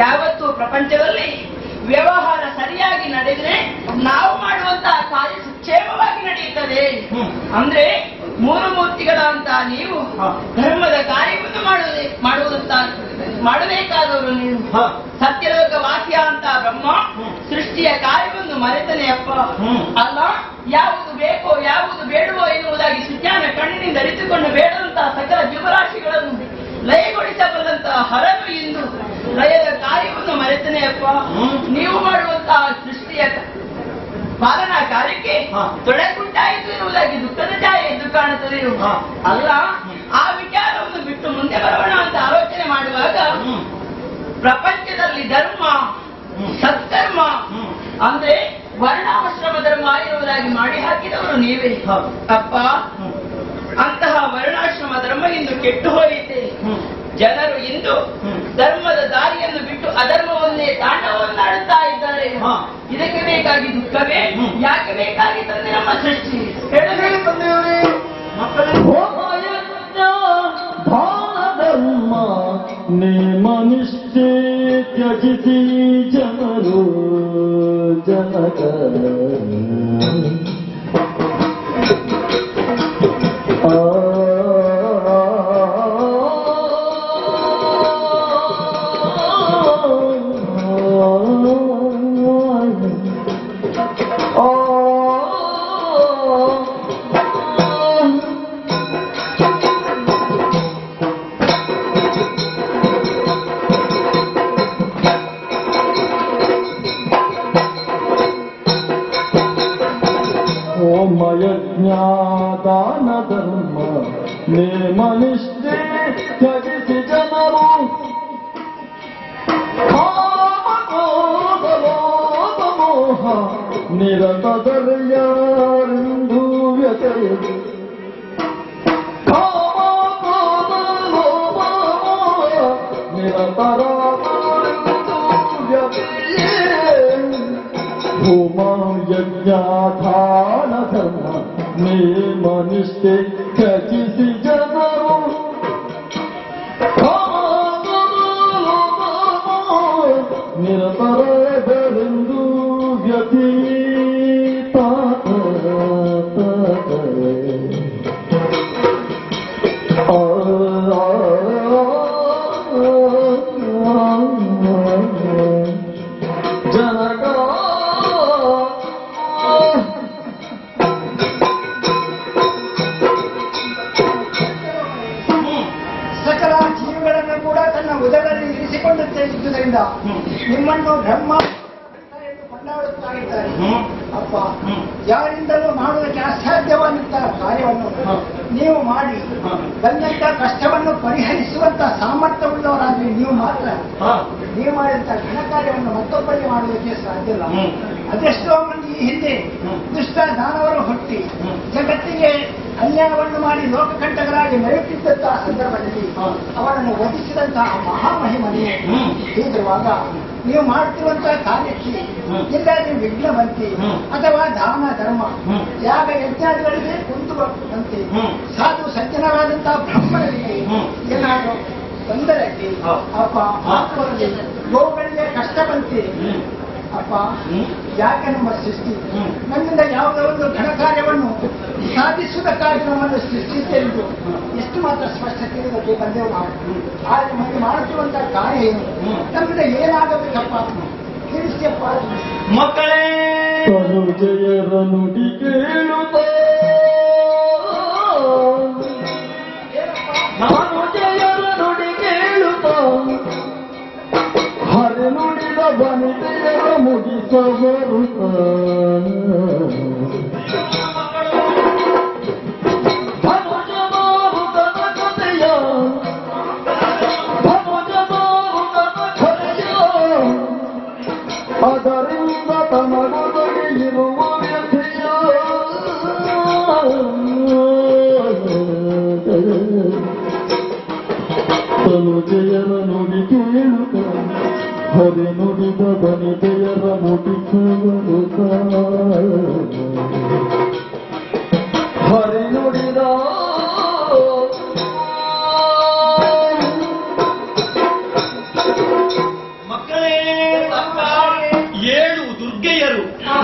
ಯಾವತ್ತು ಪ್ರಪಂಚದಲ್ಲಿ ವ್ಯವಹಾರ ಸರಿಯಾಗಿ ನಡೆದರೆ ನಾವು ಮಾಡುವಂತಹ ಕಾರ್ಯ ಸುಕ್ಷೇಮವಾಗಿ ನಡೆಯುತ್ತದೆ. ಅಂದ್ರೆ ಮೂರು ಮೂರ್ತಿಗಳ ಅಂತ ನೀವು ಧರ್ಮದ ಕಾರ್ಯವನ್ನು ಮಾಡುವುದಂತ ಮಾಡಬೇಕಾದವರು ನೀವು. ಸತ್ಯಲೋಕ ವಾಕ್ಯ ಅಂತ ಬ್ರಹ್ಮ ಸೃಷ್ಟಿಯ ಕಾರ್ಯವನ್ನು ಮರೆತನೆ ಅಪ್ಪ. ಅಲ್ಲ, ಯಾವುದು ಬೇಕೋ ಯಾವುದು ಬೇಡವೋ ಎನ್ನುವುದಾಗಿ ಸುಜ್ಞಾನ ಕಣ್ಣಿನಿಂದ ಅರಿತುಕೊಂಡು ಬೇಡದಂತಹ ಸಕಲ ಜೀವರಾಶಿಗಳನ್ನು ಲಯಗೊಳಿಸಬಲ್ಲಂತಹ ಹರನು ಇಂದು ಲಯದ ಕಾರ್ಯವನ್ನು ಮರೆತನೆ ಅಪ್ಪ. ನೀವು ಮಾಡುವಂತಹ ಸೃಷ್ಟಿಯ ಪಾಲನಾ ಕಾರ್ಯಕ್ಕೆ ತೊಡಕುಂಟಾಯಿತು ಎನ್ನುವುದಾಗಿ ದುಃಖದ ಛಾಯೆ ಎದ್ದು ಕಾಣುತ್ತದೆ. ಅಲ್ಲ, ಆ ವಿಚಾರವನ್ನು ಬಿಟ್ಟು ಮುಂದೆ ಬರೋಣ ಅಂತ ಆಲೋಚನೆ ಮಾಡುವಾಗ ಪ್ರಪಂಚದಲ್ಲಿ ಧರ್ಮ ಸತ್ಕರ್ಮ ಅಂದ್ರೆ ವರ್ಣಾಶ್ರಮ ಧರ್ಮ ಇರುವುದಾಗಿ ಮಾಡಿ ಹಾಕಿದವರು ನೀವೇ ಅಪ್ಪ. ಅಂತಹ ವರ್ಣಾಶ್ರಮ ಧರ್ಮ ಇಂದು ಕೆಟ್ಟು ಹೋಯಿತೆ. ಜನರು ಇಂದು ಧರ್ಮದ ದಾರಿಯನ್ನು ಬಿಟ್ಟು ಅಧರ್ಮವನ್ನೇ ತಾಂಡವನ್ನಾಡುತ್ತಾ ಇದ್ದಾರೆ. ಇದಕ್ಕೆ ಬೇಕಾಗಿ ದುಃಖವೇ? ಯಾಕೆ ಬೇಕಾಗಿ ತಂದೆ ನಮ್ಮ ಸೃಷ್ಟಿ? ಧರ್ಮ ನೇಮನಿಷ್ಠೆ ತ್ಯಜಿಸಿ ಜನರು ಜನಕ ಯಜ್ಞಾದಾನ ಧರ್ಮ ನೇಮನಿಷ್ಠೆ ತ್ಯಜಿಸಿ ಜನರು ಮೋಹ ನಿರತದರ್ಯಾರಿಂದು ವ್ಯತೆಯ ನಿರತರ ಯಜ್ಞಾಧಾನ ಧರ್ಮ ನೇಮನಿಷ್ಠೆ ತ್ಯಜಿಸಿ ಜನರು ನಿರತರದರೆಂದು ವ್ಯತೀತ ಜನಕ ಉದರದಲ್ಲಿ ಇರಿಸಿಕೊಳ್ಳುತ್ತೆ ಇದ್ದುದರಿಂದ ನಿಮ್ಮನ್ನು ಬ್ರಹ್ಮ ಎಂದು ಕೊಂಡಾಡುತ್ತಾ ಇದ್ದಾರೆ ಅಪ್ಪ. ಯಾರಿಂದಲೂ ಮಾಡುವುದಕ್ಕೆ ಅಸಾಧ್ಯವಾದಂತಹ ಕಾರ್ಯವನ್ನು ನೀವು ಮಾಡಿ ಬಂದಂತ ಕಷ್ಟವನ್ನು ಪರಿಹರಿಸುವಂತಹ ಸಾಮರ್ಥ್ಯವುಳ್ಳವರಾಗಿ ನೀವು ಮಾತ್ರ ನೀವು ಮಾಡಿದಂತಹ ಘನ ಕಾರ್ಯವನ್ನು ಮತ್ತೊಬ್ಬರಿಗೆ ಮಾಡುವುದಕ್ಕೆ ಸಾಧ್ಯ ಇಲ್ಲ. ಅದೆಷ್ಟೋ ಮಂದಿ ಹಿಂದೆ ದುಷ್ಟ ದಾನವರು ಹುಟ್ಟಿ ಜಗತ್ತಿಗೆ ಅನ್ಯಾಯವನ್ನು ಮಾಡಿ ಲೋಕಕಂಟಕರಾಗಿ ಮೆರೆಯುತ್ತಿದ್ದಂತಹ ಸಂದರ್ಭದಲ್ಲಿ ಅವರನ್ನು ವಧಿಸಿದಂತಹ ಮಹಾಮಹಿಮನೆ ಹೀಗಿರುವಾಗ ನೀವು ಮಾಡ್ತಿರುವಂತಹ ಕಾರ್ಯಕ್ಕೆ ಇಲ್ಲ ನೀವು ವಿಘ್ನ ಬಂತಿ ಅಥವಾ ದಾನ ಧರ್ಮ ಯಾಗ ಯಜ್ಞಾದಿಗಳಿಗೆ ಕುಂತು ಬಂತೆ ಸಾಧು ಸಜ್ಜನರಾದಂತಹ ಬ್ರಾಹ್ಮಣರಿಗೆ ಏನಾದರೂ ತೊಂದರೆ ಅಪ್ಪ ಮಕ್ಕಳಿಗೆ ಗೋಗಳಿಗೆ ಕಷ್ಟ ಬಂತೆ ಅಪ್ಪ. ಯಾಕೆ ನಮ್ಮ ಸೃಷ್ಟಿ ನಮ್ಮಿಂದ ಯಾವುದೋ ಒಂದು ಘನ ಕಾರ್ಯವನ್ನು ಸಾಧಿಸುವುದಕ್ಕಾಗಿ ನಮ್ಮನ್ನು ಸೃಷ್ಟಿಸಿದ್ದು ಎಷ್ಟು ಮಾತ್ರ ಸ್ಪಷ್ಟ ತಿಳಿದಕ್ಕೆ ಬಂದೆವು ನಾವು. ಆದರೆ ನಮಗೆ ಮಾಡುತ್ತಿರುವಂತಹ ಕಾರ್ಯ ಏನು, ನಮ್ಮಿಂದ ಏನಾಗಬೇಕಪ್ಪ ತಿಳಿಸಿಯಪ್ಪ. ಮಕ್ಕಳೇ ತನುಜಯರ ನುಡಿ ಕೇಳುತ್ತ ನಾನು ಜಯರ ನುಡಿ ಕೇಳುತ್ತ ಹರೆ ನುಡಿದ ವನಿತೆಯರ ಮುಗಿಸವರು ಅದರಿಂದ ತನಗೊದಗಿರುವ ವ್ಯಥೆಯ ತನುಜಯರ ನುಡಿ ಕೇಳುತ್ತ ಹರೆ ನುಡಿದ ವನಿತೆಯರ ಮುಡಿಸುವರು ಹರೆ ನುಡಿದ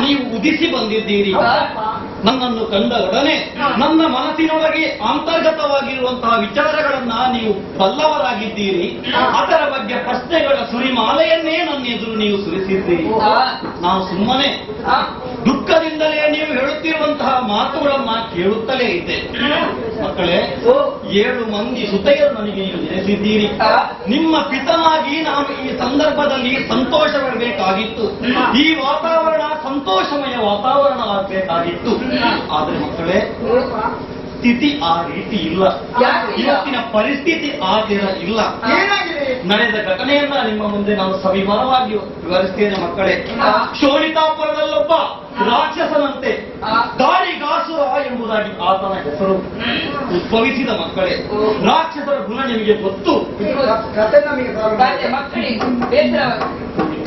ನೀವು ಉದಿಸಿ ಬಂದಿದ್ದೀರಿ. ನನ್ನನ್ನು ಕಂಡ ಒಡನೆ ನನ್ನ ಮನಸ್ಸಿನೊಳಗೆ ಅಂತರ್ಗತವಾಗಿರುವಂತಹ ವಿಚಾರಗಳನ್ನ ನೀವು ಬಲ್ಲವರಾಗಿದ್ದೀರಿ. ಅದರ ಬಗ್ಗೆ ಪ್ರಶ್ನೆಗಳ ಸುರಿಮಾಲೆಯನ್ನೇ ನನ್ನ ಎದುರು ನೀವು ಸುರಿಸಿದ್ದೀರಿ. ನಾನು ಸುಮ್ಮನೆ ದುಃಖದಿಂದಲೇ ನೀವು ಹೇಳುತ್ತಿರುವಂತಹ ಮಾತುಗಳನ್ನ ಕೇಳುತ್ತಲೇ ಇದ್ದೆ. ಮಕ್ಕಳೇ, 7 ಮಂದಿ ಸುತೆಯರು ನನಗೆ ನೀವು ನೆನೆಸಿದ್ದೀರಿ. ನಿಮ್ಮ ಪಿತನಾಗಿ ನಾನು ಈ ಸಂದರ್ಭದಲ್ಲಿ ಸಂತೋಷಪಡಬೇಕಾಗಿತ್ತು. ಈ ವಾತಾವರಣ ಸಂತೋಷಮಯ ವಾತಾವರಣ ಆಗಬೇಕಾಗಿತ್ತು. ಆದ್ರೆ ಮಕ್ಕಳೇ, ಸ್ಥಿತಿ ಆ ರೀತಿ ಇಲ್ಲ. ಇವತ್ತಿನ ಪರಿಸ್ಥಿತಿ ಆ ತರ ಇಲ್ಲ. ಏನಾಗಿದೆ? ನಡೆದ ಘಟನೆಯನ್ನ ನಿಮ್ಮ ಮುಂದೆ ನಾನು ಸವಿವರವಾಗಿ ವಿವರಿಸ್ತೇನೆ ಮಕ್ಕಳೇ. ಶೋಣಿತಾಪುರದಲ್ಲೊಬ್ಬ ರಾಕ್ಷಸನಂತೆ ದಾರಿಗಾಸುರ ಎಂಬುದಾಗಿ ಆತನ ಹೆಸರು ಉದ್ಭವಿಸಿದ ಮಕ್ಕಳೇ. ರಾಕ್ಷಸರ ಗುಣ ನಿಮಗೆ ಗೊತ್ತು. ಕತೆ ನಮಗೆ ಮಕ್ಕಳಿಗೆ ಬೇಸರ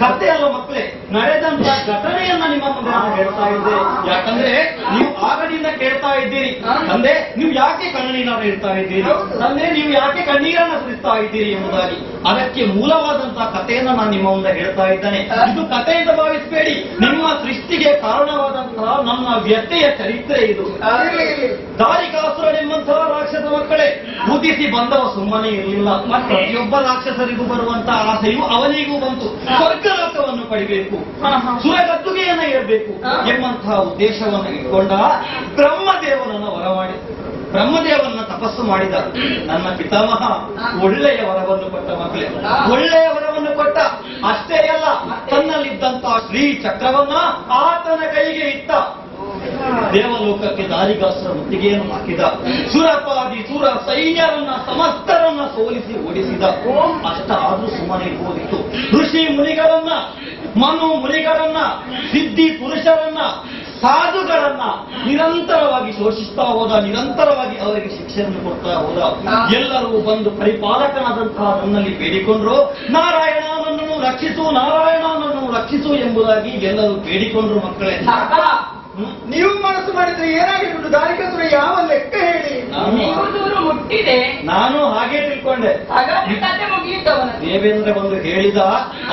ಕತೆ ಅಲ್ಲ ಮಕ್ಕಳೇ, ನಡೆದಂತ ಘಟನೆಯನ್ನ ನಿಮ್ಮ ಮುಂದೆ ನಾನು ಹೇಳ್ತಾ ಇದ್ದೆ. ಯಾಕಂದ್ರೆ ನೀವು ಆಗದಿಂದ ಕೇಳ್ತಾ ಇದ್ದೀರಿ, ತಂದೆ ನೀವು ಯಾಕೆ ಕಣ್ಣೀರನ್ನ ಇಡ್ತಾ ಇದ್ದೀರಿ, ತಂದೆ ನೀವು ಯಾಕೆ ಕಣ್ಣೀರನ್ನ ಸುರಿಸ್ತಾ ಇದ್ದೀರಿ ಎಂಬುದಾಗಿ. ಅದಕ್ಕೆ ಮೂಲವಾದಂತಹ ಕಥೆಯನ್ನ ನಾನು ನಿಮ್ಮ ಮುಂದೆ ಹೇಳ್ತಾ ಇದ್ದೇನೆ. ಇದು ಕಥೆ ಅಂತ ಭಾವಿಸಬೇಡಿ, ನಿಮ್ಮ ಸೃಷ್ಟಿಗೆ ಕಾರಣವಾದಂತಹ ನನ್ನ ವ್ಯತ್ಯಯ ಚರಿತ್ರೆ ಇದು. ದಾರಿಕಾಸುರನೆಂಬಂತಹ ರಾಕ್ಷಸ ಮಕ್ಕಳೇ, ಉದಿಸಿ ಬಂದವ ಸುಮ್ಮನೆ ಇರಲಿಲ್ಲ. ಪ್ರತಿಯೊಬ್ಬ ರಾಕ್ಷಸರಿಗೂ ಬರುವಂತಹ ಆಸೆಯು ಅವನಿಗೂ ಬಂತು. ಸ್ವರ್ಗಲೋಕವನ್ನು ಪಡಿಬೇಕು, ಸುರಗದ್ದುಗೆಯನ್ನ ಏರಬೇಕು ಎಂಬಂತಹ ಉದ್ದೇಶವನ್ನು ಇಟ್ಕೊಂಡ ಬ್ರಹ್ಮದೇವನನ್ನು ವರಮಾಡಿ ಬ್ರಹ್ಮದೇವನ ತಪಸ್ಸು ಮಾಡಿದ ನನ್ನ ಪಿತಾಮಹ ಒಳ್ಳೆಯ ವರವನ್ನು ಕೊಟ್ಟ ಮಕ್ಕಳೇ. ಒಳ್ಳೆಯ ವರವನ್ನು ಕೊಟ್ಟ. ಅಷ್ಟೇ ಅಲ್ಲ, ತನ್ನಲ್ಲಿದ್ದಂತಹ ಶ್ರೀ ಚಕ್ರವನ್ನ ಆತನ ಕೈಗೆ ಇತ್ತ. ದೇವಲೋಕಕ್ಕೆ ದಾರಿಗಾಸುರ ಮುತ್ತಿಗೆಯನ್ನು ಹಾಕಿದ. ಸುರಪಾದಿ ಸುರ ಸೈನ್ಯರನ್ನ ಸಮಸ್ತರನ್ನ ಸೋಲಿಸಿ ಓಡಿಸಿದ. ಅಷ್ಟಾದ್ರೂ ಸುಮ್ಮನೆ ಇರ್ಬೋದಿತ್ತು. ಋಷಿ ಮುನಿಗಳನ್ನ, ಮನು ಮುನಿಗಳನ್ನ, ಸಿದ್ಧಿ ಪುರುಷರನ್ನ, ಸಾಧುಗಳನ್ನ ನಿರಂತರವಾಗಿ ಶೋಷಿಸ್ತಾ ಹೋದ. ನಿರಂತರವಾಗಿ ಅವರಿಗೆ ಶಿಕ್ಷೆಯನ್ನು ಕೊಡ್ತಾ ಹೋದ. ಎಲ್ಲರೂ ಬಂದು ಪರಿಪಾಲಕನಾದಂತಹ ನನ್ನಲ್ಲಿ ಬೇಡಿಕೊಂಡ್ರು, ನಾರಾಯಣ ನನ್ನನ್ನು ರಕ್ಷಿಸು, ನಾರಾಯಣ ನನ್ನನ್ನು ರಕ್ಷಿಸು ಎಂಬುದಾಗಿ ಎಲ್ಲರೂ ಬೇಡಿಕೊಂಡ್ರು ಮಕ್ಕಳೇ. ನೀವು ಮನಸ್ಸು ಮಾಡಿದ್ರೆ ಏನಾಗಿಬಿಟ್ಟು ದಾರಿಕಾಸುರ ಯಾವ ಲೆಕ್ಕ ಹೇಳಿ? ನೀವು ದೂರು ಮುಟ್ಟಿದೆ. ನಾನು ಹಾಗೆ ತಿಳ್ಕೊಂಡೆ. ಹಾಗಾದ್ರೆ ಕತೆ ಮುಗಿಯಿತವನ. ದೇವೇಂದ್ರ ಬಂದು ಹೇಳಿದ,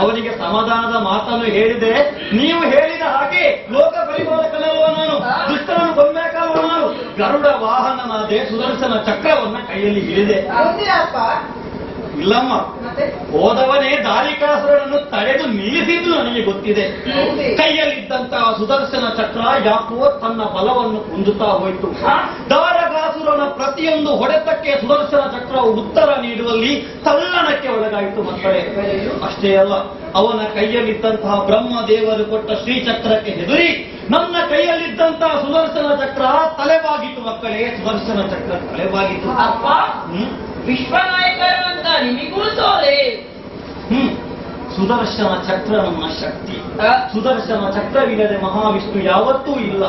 ಅವನಿಗೆ ಸಮಾಧಾನದ ಮಾತನ್ನು ಹೇಳಿದೆ. ನೀವು ಹೇಳಿದ ಹಾಗೆ ಲೋಕ ಪರಿಪಾಲಕನಲ್ವ ನಾನು, ದುಷ್ಟರನ್ನು ಕೊಂಬೇಕಲ್ವ ನಾನು. ಗರುಡ ವಾಹನನಾದೆ, ಸುದರ್ಶನ ಚಕ್ರವನ್ನ ಕೈಯಲ್ಲಿ ಹಿಡಿದೆ. ಹೌದಿಯಪ್ಪ? ಇಲ್ಲಮ್ಮ, ಹೋದವನೇ ದಾರಿಕಾಸುರನನ್ನು ತಡೆದು ನಿಲ್ಲಿಸಿದ್ದು ನನಗೆ ಗೊತ್ತಿದೆ. ಕೈಯಲ್ಲಿದ್ದಂತಹ ಸುದರ್ಶನ ಚಕ್ರ ಯಾಕೋ ತನ್ನ ಬಲವನ್ನು ಹೊಂದುತ್ತಾ ಹೋಯಿತು. ದಾರಕಾಸುರನ ಪ್ರತಿಯೊಂದು ಹೊಡೆತಕ್ಕೆ ಸುದರ್ಶನ ಚಕ್ರವು ಉತ್ತರ ನೀಡುವಲ್ಲಿ ತಲ್ಲಣಕ್ಕೆ ಒಳಗಾಯಿತು ಮಕ್ಕಳೇ. ಅಷ್ಟೇ ಅಲ್ಲ, ಅವನ ಕೈಯಲ್ಲಿದ್ದಂತಹ ಬ್ರಹ್ಮದೇವರು ಕೊಟ್ಟ ಶ್ರೀಚಕ್ರಕ್ಕೆ ಹೆದರಿ ನನ್ನ ಕೈಯಲ್ಲಿದ್ದಂತಹ ಸುದರ್ಶನ ಚಕ್ರ ತಲೆಬಾಗಿತ್ತು ಮಕ್ಕಳೇ. ಸುದರ್ಶನ ಚಕ್ರ ತಲೆಬಾಗಿತ್ತು. ಅಪ್ಪ, ವಿಶ್ವನಾಯಕರು ಅಂತ ನಿಮಗೂ ಸೋಲೆ. ಸುದರ್ಶನ ಚಕ್ರ ನಮ್ಮ ಶಕ್ತಿ. ಸುದರ್ಶನ ಚಕ್ರವಿಲ್ಲದೆ ಮಹಾವಿಷ್ಣು ಯಾವತ್ತೂ ಇಲ್ಲ.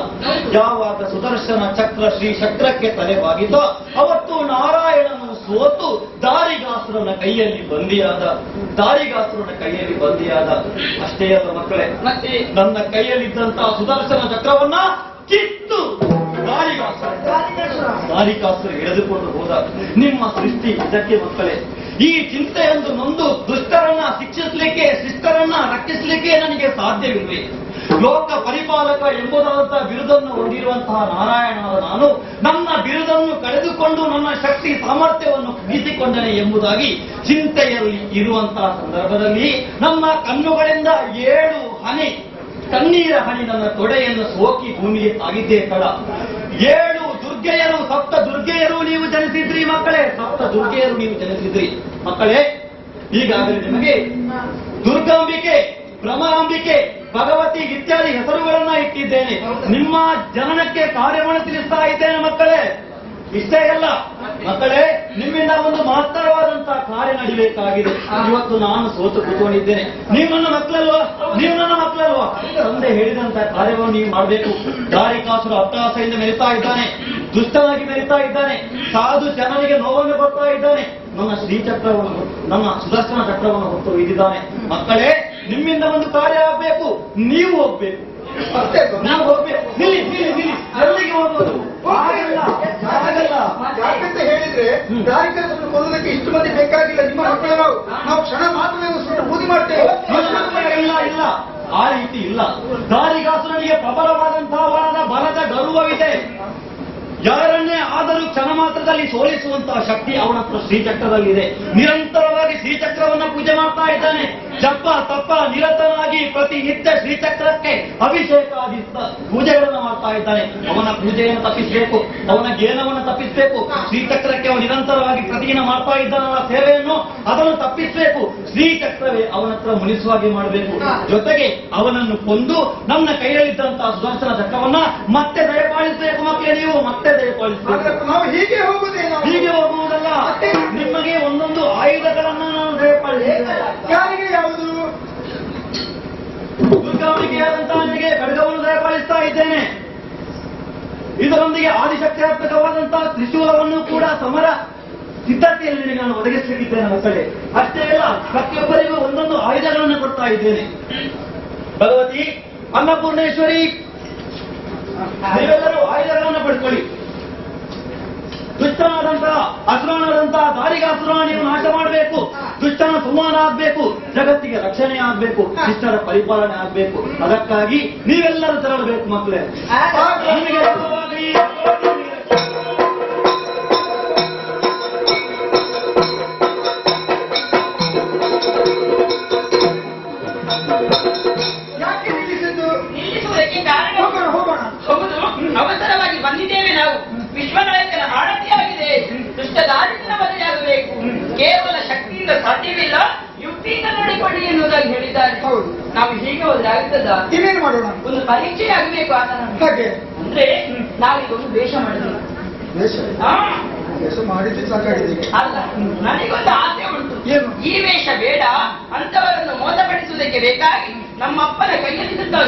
ಯಾವಾಗ ಸುದರ್ಶನ ಚಕ್ರ ಶ್ರೀ ಚಕ್ರಕ್ಕೆ ತಲೆಬಾಗಿತೋ ಅವತ್ತು ನಾರಾಯಣನು ಸೋತು ದಾರಿಗಾಸುರನ ಕೈಯಲ್ಲಿ ಬಂದಿಯಾದ. ಅಷ್ಟೇ ಅಲ್ಲ ಮಕ್ಕಳೇ, ನನ್ನ ಕೈಯಲ್ಲಿದ್ದಂತಹ ಸುದರ್ಶನ ಚಕ್ರವನ್ನ ಕಿತ್ತು ದಾರಿಕಾಸುರ ಎಳೆದುಕೊಂಡು ಹೋದ. ನಿಮ್ಮ ಸೃಷ್ಟಿ ಇದಕ್ಕೆ ಮಕ್ಕಳೇ. ಈ ಚಿಂತೆಯೊಂದು ನೊಂದು ದುಷ್ಟರನ್ನ ಶಿಕ್ಷಿಸಲಿಕ್ಕೆ, ಶಿಷ್ಟರನ್ನ ರಕ್ಷಿಸಲಿಕ್ಕೆ ನನಗೆ ಸಾಧ್ಯವಿಲ್ವೇ? ಲೋಕ ಪರಿಪಾಲಕ ಎಂಬುದಾದಂತಹ ಬಿರುದನ್ನು ಹೊಂದಿರುವಂತಹ ನಾರಾಯಣನಾದ ನಾನು ನನ್ನ ಬಿರುದನ್ನು ಕಳೆದುಕೊಂಡು ನನ್ನ ಶಕ್ತಿ ಸಾಮರ್ಥ್ಯವನ್ನು ಕುಗ್ಗಿಸಿಕೊಂಡನೆ ಎಂಬುದಾಗಿ ಚಿಂತೆಯಲ್ಲಿ ಇರುವಂತಹ ಸಂದರ್ಭದಲ್ಲಿ ನನ್ನ ಕಣ್ಣುಗಳಿಂದ 7 ಹನಿ ಕಣ್ಣೀರ ಹನಿ ನನ್ನ ತೊಡೆಯನ್ನು ಸೋಕಿ ಭೂಮಿಗೆ ತಾಗಿದ್ದೇ ತಡ. 7 ದುರ್ಗೆಯರು, 7 ದುರ್ಗೆಯರು ನೀವು ಜನಿಸಿದ್ರಿ ಮಕ್ಕಳೇ. 7 ದುರ್ಗೆಯರು ನೀವು ಜನಿಸಿದ್ರಿ ಮಕ್ಕಳೇ. ಈಗಾಗಲೇ ನಿಮಗೆ ದುರ್ಗಾಂಬಿಕೆ, ಭ್ರಮರಾಂಬಿಕೆ, ಭಗವತಿ ಇತ್ಯಾದಿ ಹೆಸರುಗಳನ್ನ ಇಟ್ಟಿದ್ದೇನೆ. ನಿಮ್ಮ ಜನನಕ್ಕೆ ಕಾರ್ಯವನ್ನು ತಿಳಿಸ್ತಾ ಇದ್ದೇನೆ ಮಕ್ಕಳೇ. ಇಷ್ಟೇ ಅಲ್ಲ ಮಕ್ಕಳೇ, ನಿಮ್ಮಿಂದ ಒಂದು ಮಹತ್ತರವಾದಂತಹ ಕಾರ್ಯ ನಡಿಬೇಕಾಗಿದೆ. ಇವತ್ತು ನಾನು ಸೋತು ಕೂತ್ಕೊಂಡಿದ್ದೇನೆ. ನೀವು ನನ್ನ ಮಕ್ಕಳಲ್ವಾ? ತಂದೆ ಹೇಳಿದಂತಹ ಕಾರ್ಯವನ್ನು ನೀವು ಮಾಡಬೇಕು. ದಾರಿಕಾಸುರ ಅಟ್ಟಹಾಸೆಯಿಂದ ಮೆರಿತಾ ಇದ್ದಾನೆ, ದುಷ್ಟನಾಗಿ ಮೆರಿತಾ ಇದ್ದಾನೆ, ಸಾಧು ಜನರಿಗೆ ನೋವನ್ನು ಕೊಡ್ತಾ ಇದ್ದಾನೆ. ನನ್ನ ಶ್ರೀಚಕ್ರವನ್ನು, ನನ್ನ ಸುದರ್ಶನ ಚಕ್ರವನ್ನು ಹೊತ್ತು ಒಯ್ದಿದ್ದಾನೆ. ಮಕ್ಕಳೇ, ನಿಮ್ಮಿಂದ ಒಂದು ಕಾರ್ಯ ಆಗಬೇಕು. ನೀವು ಹೋಗ್ಬೇಕು. ಎಲ್ಲಿಗೆ ಹೋಗ್ಬೋದು? ಯಾಕಂತ ಹೇಳಿದ್ರೆ ದಾರಿಕಾಸುರನ್ನು ಕೊಲ್ಲೋದಕ್ಕೆ ಇಷ್ಟು ಮಂದಿ ಬೇಕಾಗಿಲ್ಲ. ನಿಮ್ಮ ಮಕ್ಕಳು ನಾವು ಕ್ಷಣ ಮಾತ್ರ ಬೂದಿ ಮಾಡ್ತೇವೆ. ಇಲ್ಲ, ಆ ರೀತಿ ಶಕ್ತಿ ಇಲ್ಲ. ದಾರಿಗಾಸುರನಿಗೆ ಪ್ರಬಲವಾದಂತಹ ಬಲದ ಗರ್ವವಿದೆ. ಯಾರನ್ನೇ ಆದರೂ ಕ್ಷಣ ಮಾತ್ರದಲ್ಲಿ ಸೋಲಿಸುವಂತಹ ಶಕ್ತಿ ಅವನ ಹತ್ರ ಶ್ರೀಚಕ್ರದಲ್ಲಿದೆ. ನಿರಂತರವಾಗಿ ಶ್ರೀಚಕ್ರವನ್ನ ಪೂಜೆ ಮಾಡ್ತಾ ಇದ್ದಾನೆ. ಜಪ ತಪ ನಿರತನಾಗಿ ಪ್ರತಿನಿತ್ಯ ಶ್ರೀಚಕ್ರಕ್ಕೆ ಅಭಿಷೇಕಾದಿ ಪೂಜೆಗಳನ್ನು ಮಾಡ್ತಾ ಇದ್ದಾನೆ. ಅವನ ಪೂಜೆಯನ್ನು ತಪ್ಪಿಸಬೇಕು, ಅವನ ಜ್ಞಾನವನ್ನು ತಪ್ಪಿಸಬೇಕು. ಶ್ರೀಚಕ್ರಕ್ಕೆ ಅವನು ನಿರಂತರವಾಗಿ ಪ್ರತಿದಿನ ಮಾಡ್ತಾ ಇದ್ದಾನಲ್ಲ ಸೇವೆಯನ್ನು, ಅದನ್ನು ತಪ್ಪಿಸಬೇಕು. ಶ್ರೀಚಕ್ರವೇ ಅವನ ಹತ್ರ ಮುನಿಸುವಾಗಿ ಮಾಡಬೇಕು. ಜೊತೆಗೆ ಅವನನ್ನು ಕೊಂದು ನಮ್ಮ ಕೈಯಲ್ಲಿದ್ದಂತಹ ಸುದರ್ಶನ ಚಕ್ರವನ್ನ ಮತ್ತೆ ದಯಪಾಲಿಸಬೇಕು. ಮಕ್ಕಳೇ, ನೀವು ಮತ್ತೆ ದಯಪಾಲಿಸಬೇಕು. ನಾವು ಹೀಗೆ ಹೋಗುದೇನೋ? ಹೀಗೆ ಹೋಗುವುದಲ್ಲ, ನಿಮಗೆ ಒಂದೊಂದು ಆಯುಧಗಳನ್ನ ನಾನು ದಯಪಾಲಿಸ್ತೇನೆ. ಯಾರಿಗೆ ಯಾವುದು? ದುರ್ಗಾಂಬಿಕೆಯಾದಂತಹ ನನಗೆ ಖಡ್ಗವನ್ನು ದಯಪಾಲಿಸ್ತಾ ಇದ್ದೇನೆ. ಇದರೊಂದಿಗೆ ಆದಿಶಕ್ತಿಯಾತ್ಮಕವಾದಂತಹ ತ್ರಿಶೂಲವನ್ನು ಕೂಡ ಸಮರ ಸಿದ್ಧತೆಯಲ್ಲಿ ನಿನಗೆ ನಾನು ಒದಗಿಸಲಿದ್ದೇನೆ. ಮಕ್ಕಳೇ, ಅಷ್ಟೇ ಅಲ್ಲ, ಪ್ರತಿಯೊಬ್ಬರಿಗೂ ಒಂದೊಂದು ಆಯುಧಗಳನ್ನು ಕೊಡ್ತಾ ಇದ್ದೇನೆ. ಭಗವತಿ ಅನ್ನಪೂರ್ಣೇಶ್ವರಿ, ನೀವೆಲ್ಲರೂ ಆಯುಧಗಳನ್ನು ಪಡ್ಕೊಳ್ಳಿ. ದುಷ್ಟನಾದಂತಹ ಅಸುರನಾದಂತಹ ದಾರಿಗಾಸುರ ನೀವು ನಾಶ ಮಾಡಬೇಕು. ದುಷ್ಟನ ಸಂಹಾರ ಆಗ್ಬೇಕು, ಜಗತ್ತಿಗೆ ರಕ್ಷಣೆ ಆಗ್ಬೇಕು, ಶಿಷ್ಟರ ಪರಿಪಾಲನೆ ಆಗ್ಬೇಕು. ಅದಕ್ಕಾಗಿ ನೀವೆಲ್ಲರೂ ತೆರಳಬೇಕು ಮಕ್ಕಳೇ. ನಿಮಗೆ ಶುಭವಾಗಲಿ. ಯಾಕೆ ನಿಲ್ಲಿಸಿದ್ದು? ನಿಲ್ಲಿಸುವುದಕ್ಕೆ ಕಾರಣ ಹೋಗೋಣ ಹೋಗೋಣ. ಹೌದು, ಅವಸರವಾಗಿ ಬಂದಿದ್ದೇವೆ ನಾವು. ವಿಶ್ವನಾಯಕನ ಆಡತಿಯಾಗಿದೆ. ದುಷ್ಟ ದಾರಿಯಿಂದ ಬದಲಾಗಬೇಕು. ಕೇವಲ ಶಕ್ತಿಯಿಂದ ಸಾಧ್ಯವಿಲ್ಲ, ಯುಕ್ತಿಯಿಂದ ನೋಡಿಕೊಳ್ಳಿ ಎನ್ನುವುದಾಗಿ ಹೇಳಿದ್ದಾರೆ. ಹೌದು. ನಾವು ಹೀಗೆ ಹೋದ್ರೆ ಆಗ್ತದ? ಇನ್ನೇನು ಮಾಡೋಣ? ಒಂದು ಪರೀಕ್ಷೆ ಆಗಬೇಕು ಆತನ. ಹಾಗೆ ಅಂದ್ರೆ ನಾವೀಗ ಒಂದು ವೇಷ ಮಾಡಿದ್ವಿ. ವೇಷ ಹಾ, ವೇಷ ಮಾಡಿದ್ದು ಸಾಕಾಗಿದೆ. ಅಲ್ಲ, ನನಗೊಂದು ಆಸೆ ಉಂಟು. ಏನು? ಈ ವೇಷ ಬೇಡ, ಅಂತವರನ್ನು ಮೋಸಪಡಿಸುವುದಕ್ಕೆ ಬೇಕಾಗಿ ನಮ್ಮಪ್ಪನ ಕೈಯಲ್ಲಿದ್ದಂತಹ